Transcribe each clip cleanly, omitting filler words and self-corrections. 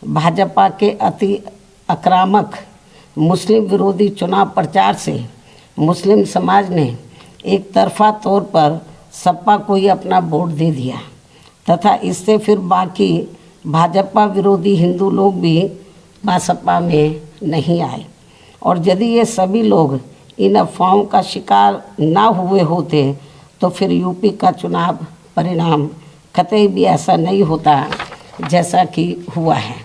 भाजपा के अति आक्रामक मुस्लिम विरोधी चुनाव प्रचार से मुस्लिम समाज ने एक तरफा तौर पर सपा को ही अपना वोट दे दिया तथा इससे फिर बाकी भाजपा विरोधी हिंदू लोग भी बसपा में नहीं आए। और यदि ये सभी लोग इन अफवाहों का शिकार ना हुए होते तो फिर यूपी का चुनाव परिणाम कतई भी ऐसा नहीं होता जैसा कि हुआ है।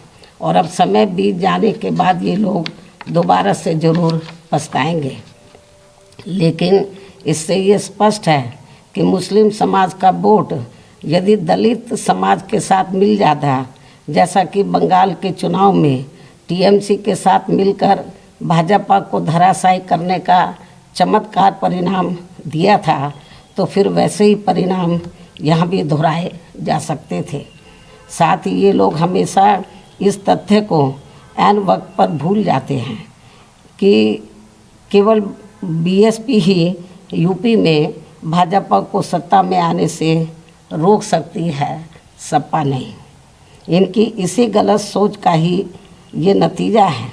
और अब समय बीत जाने के बाद ये लोग दोबारा से ज़रूर पछताएंगे। लेकिन इससे ये स्पष्ट है कि मुस्लिम समाज का वोट यदि दलित समाज के साथ मिल जाता, जैसा कि बंगाल के चुनाव में टीएमसी के साथ मिलकर भाजपा को धराशायी करने का चमत्कार परिणाम दिया था, तो फिर वैसे ही परिणाम यहाँ भी दोहराए जा सकते थे। साथ ही ये लोग हमेशा इस तथ्य को ऐन वक्त पर भूल जाते हैं कि केवल बीएसपी ही यूपी में भाजपा को सत्ता में आने से रोक सकती है, सपा नहीं। इनकी इसी गलत सोच का ही ये नतीजा है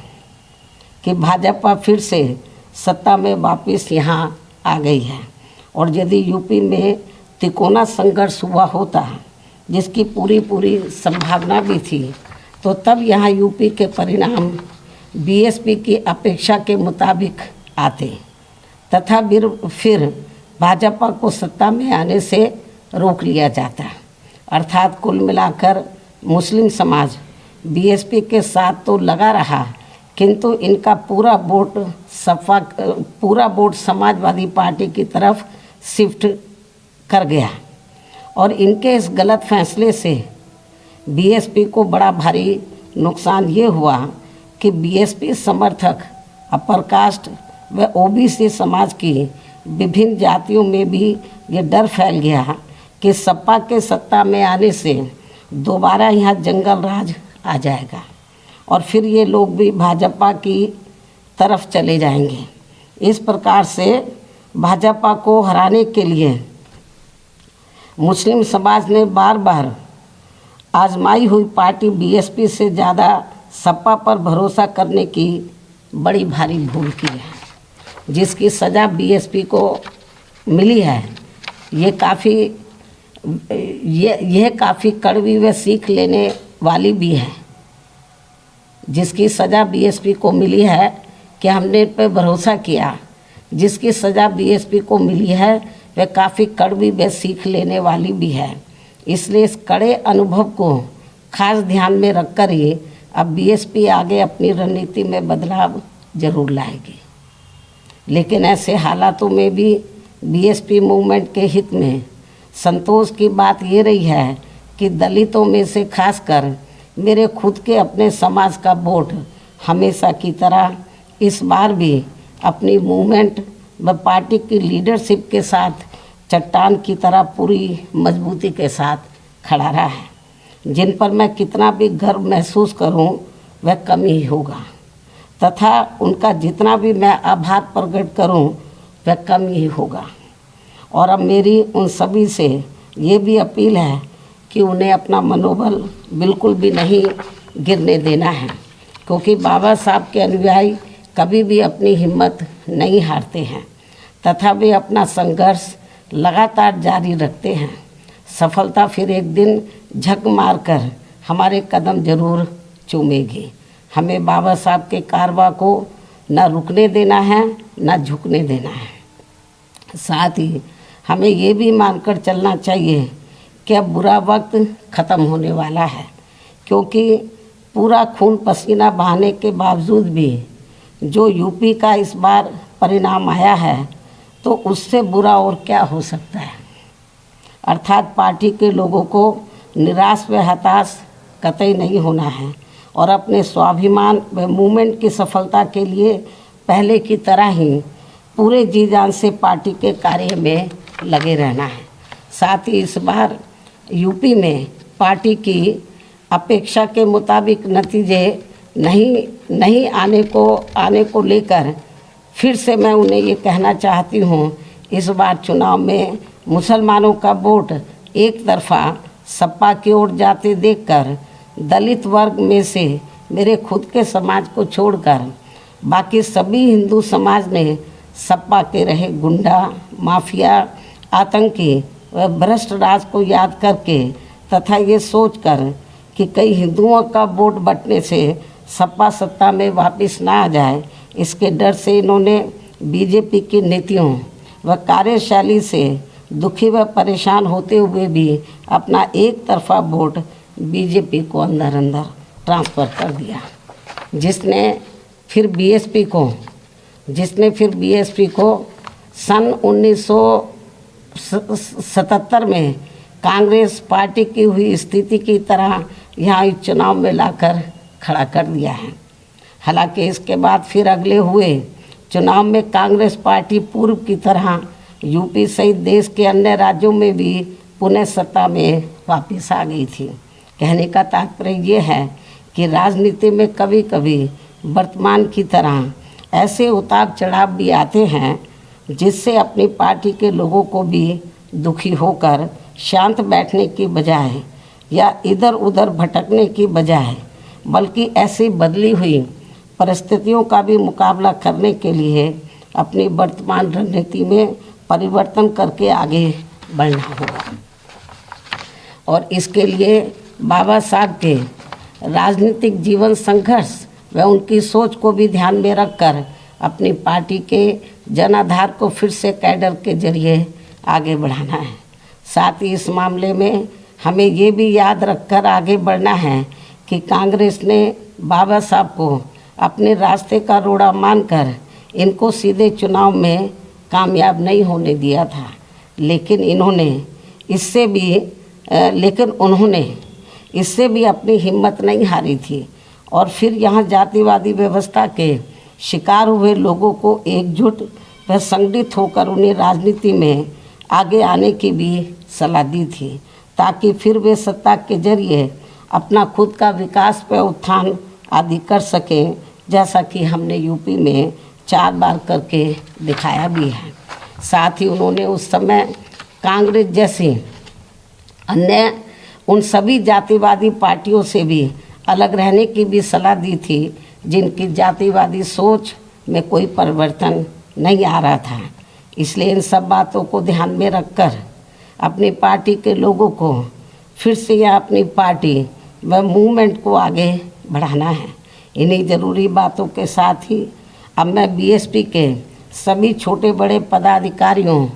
कि भाजपा फिर से सत्ता में वापस यहाँ आ गई है। और यदि यूपी में तिकोना संघर्ष हुआ होता, जिसकी पूरी संभावना भी थी, तो तब यहाँ यूपी के परिणाम बीएसपी की अपेक्षा के मुताबिक आते तथा फिर भाजपा को सत्ता में आने से रोक लिया जाता। अर्थात कुल मिलाकर मुस्लिम समाज बीएसपी के साथ तो लगा रहा, किंतु इनका पूरा वोट समाजवादी पार्टी की तरफ शिफ्ट कर गया। और इनके इस गलत फैसले से बीएसपी को बड़ा भारी नुकसान ये हुआ कि बीएसपी समर्थक अपर कास्ट व ओबीसी समाज की विभिन्न जातियों में भी ये डर फैल गया कि सपा के सत्ता में आने से दोबारा यहाँ जंगल राज आ जाएगा और फिर ये लोग भी भाजपा की तरफ चले जाएंगे। इस प्रकार से भाजपा को हराने के लिए मुस्लिम समाज ने बार बार आजमाई हुई पार्टी बीएसपी से ज़्यादा सपा पर भरोसा करने की बड़ी भारी भूल की है, जिसकी सज़ा बीएसपी को मिली है। यह काफ़ी कड़वी व सीख लेने वाली भी है। जिसकी सज़ा बीएसपी को मिली है कि हमने इन पर भरोसा किया, जिसकी सज़ा बीएसपी को मिली है वह काफ़ी कड़वी व सीख लेने वाली भी है। इसलिए इस कड़े अनुभव को खास ध्यान में रखकर ही अब बीएसपी आगे अपनी रणनीति में बदलाव जरूर लाएगी। लेकिन ऐसे हालातों में भी बीएसपी मूवमेंट के हित में संतोष की बात ये रही है कि दलितों में से खासकर मेरे खुद के अपने समाज का वोट हमेशा की तरह इस बार भी अपनी मूवमेंट व पार्टी की लीडरशिप के साथ चट्टान की तरह पूरी मजबूती के साथ खड़ा रहा है। जिन पर मैं कितना भी गर्व महसूस करूं वह कम ही होगा तथा उनका जितना भी मैं आभार प्रकट करूं वह कम ही होगा। और अब मेरी उन सभी से ये भी अपील है कि उन्हें अपना मनोबल बिल्कुल भी नहीं गिरने देना है, क्योंकि बाबा साहब के अनुयायी कभी भी अपनी हिम्मत नहीं हारते हैं तथा वे अपना संघर्ष लगातार जारी रखते हैं। सफलता फिर एक दिन झक मारकर हमारे कदम जरूर चूमेगी। हमें बाबा साहब के कारवा को न रुकने देना है न झुकने देना है। साथ ही हमें ये भी मानकर चलना चाहिए कि अब बुरा वक्त ख़त्म होने वाला है, क्योंकि पूरा खून पसीना बहाने के बावजूद भी जो यूपी का इस बार परिणाम आया है तो उससे बुरा और क्या हो सकता है। अर्थात पार्टी के लोगों को निराश व हताश कतई नहीं होना है और अपने स्वाभिमान व मूवमेंट की सफलता के लिए पहले की तरह ही पूरे जी जान से पार्टी के कार्य में लगे रहना है। साथ ही इस बार यूपी में पार्टी की अपेक्षा के मुताबिक नतीजे नहीं आने को लेकर फिर से मैं उन्हें ये कहना चाहती हूँ, इस बार चुनाव में मुसलमानों का वोट एक तरफा सपा की ओर जाते देखकर दलित वर्ग में से मेरे खुद के समाज को छोड़कर बाकी सभी हिंदू समाज ने सपा के रहे गुंडा, माफिया, आतंकी व भ्रष्ट राज को याद करके तथा ये सोचकर कि कई हिंदुओं का वोट बंटने से सपा सत्ता में वापस ना आ जाए, इसके डर से इन्होंने बीजेपी की नीतियों व कार्यशैली से दुखी व परेशान होते हुए भी अपना एक तरफा वोट बीजेपी को अंदर अंदर ट्रांसफ़र कर दिया, जिसने फिर बीएसपी को सन 1977 में कांग्रेस पार्टी की हुई स्थिति की तरह यहाँ इस चुनाव में लाकर खड़ा कर दिया है। हालांकि इसके बाद फिर अगले हुए चुनाव में कांग्रेस पार्टी पूर्व की तरह यूपी सहित देश के अन्य राज्यों में भी पुनः सत्ता में वापस आ गई थी। कहने का तात्पर्य ये है कि राजनीति में कभी कभी वर्तमान की तरह ऐसे उतार चढ़ाव भी आते हैं जिससे अपनी पार्टी के लोगों को भी दुखी होकर शांत बैठने की बजाय या इधर उधर भटकने की बजाय बल्कि ऐसी बदली हुई परिस्थितियों का भी मुकाबला करने के लिए अपनी वर्तमान रणनीति में परिवर्तन करके आगे बढ़ना होगा। और इसके लिए बाबा साहब के राजनीतिक जीवन संघर्ष व उनकी सोच को भी ध्यान में रखकर अपनी पार्टी के जनाधार को फिर से कैडर के जरिए आगे बढ़ाना है। साथ ही इस मामले में हमें ये भी याद रखकर आगे बढ़ना है कि कांग्रेस ने बाबा साहब को अपने रास्ते का रोड़ा मानकर इनको सीधे चुनाव में कामयाब नहीं होने दिया था, लेकिन उन्होंने इससे भी अपनी हिम्मत नहीं हारी थी और फिर यहाँ जातिवादी व्यवस्था के शिकार हुए लोगों को एकजुट व संगठित होकर उन्हें राजनीति में आगे आने की भी सलाह दी थी, ताकि फिर वे सत्ता के जरिए अपना खुद का विकास व उत्थान आदि कर सकें, जैसा कि हमने यूपी में 4 बार करके दिखाया भी है। साथ ही उन्होंने उस समय कांग्रेस जैसी अन्य उन सभी जातिवादी पार्टियों से भी अलग रहने की भी सलाह दी थी जिनकी जातिवादी सोच में कोई परिवर्तन नहीं आ रहा था। इसलिए इन सब बातों को ध्यान में रखकर अपनी पार्टी के लोगों को फिर से यह अपनी पार्टी व मूवमेंट को आगे बढ़ाना है। इन्हीं ज़रूरी बातों के साथ ही अब मैं बीएसपी के सभी छोटे बड़े पदाधिकारियों,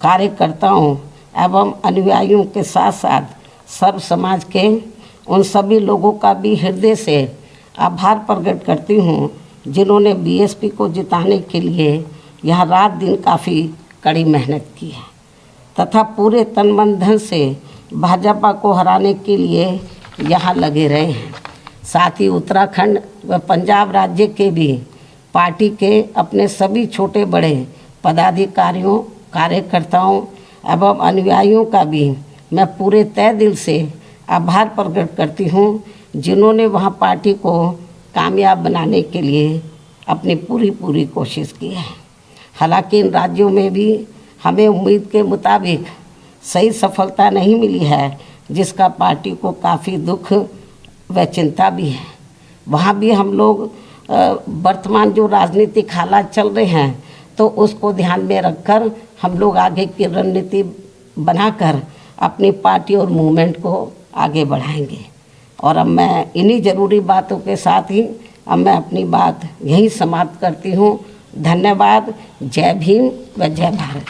कार्यकर्ताओं एवं अनुयायियों के साथ साथ सर्व समाज के उन सभी लोगों का भी हृदय से आभार प्रकट करती हूँ जिन्होंने बीएसपी को जिताने के लिए यहाँ रात दिन काफ़ी कड़ी मेहनत की है तथा पूरे तन मन धन से भाजपा को हराने के लिए यहाँ लगे रहे हैं। साथ ही उत्तराखंड व पंजाब राज्य के भी पार्टी के अपने सभी छोटे बड़े पदाधिकारियों, कार्यकर्ताओं एवं अनुयायियों का भी मैं पूरे तहे दिल से आभार प्रकट करती हूँ जिन्होंने वहाँ पार्टी को कामयाब बनाने के लिए अपनी पूरी कोशिश की है। हालांकि इन राज्यों में भी हमें उम्मीद के मुताबिक सही सफलता नहीं मिली है, जिसका पार्टी को काफ़ी दुख व चिंता भी है। वहाँ भी हम लोग वर्तमान जो राजनीतिक हालात चल रहे हैं तो उसको ध्यान में रखकर हम लोग आगे की रणनीति बनाकर अपनी पार्टी और मूवमेंट को आगे बढ़ाएंगे। और अब मैं इन्हीं ज़रूरी बातों के साथ ही अब मैं अपनी बात यहीं समाप्त करती हूँ। धन्यवाद। जय भीम व जय भारत।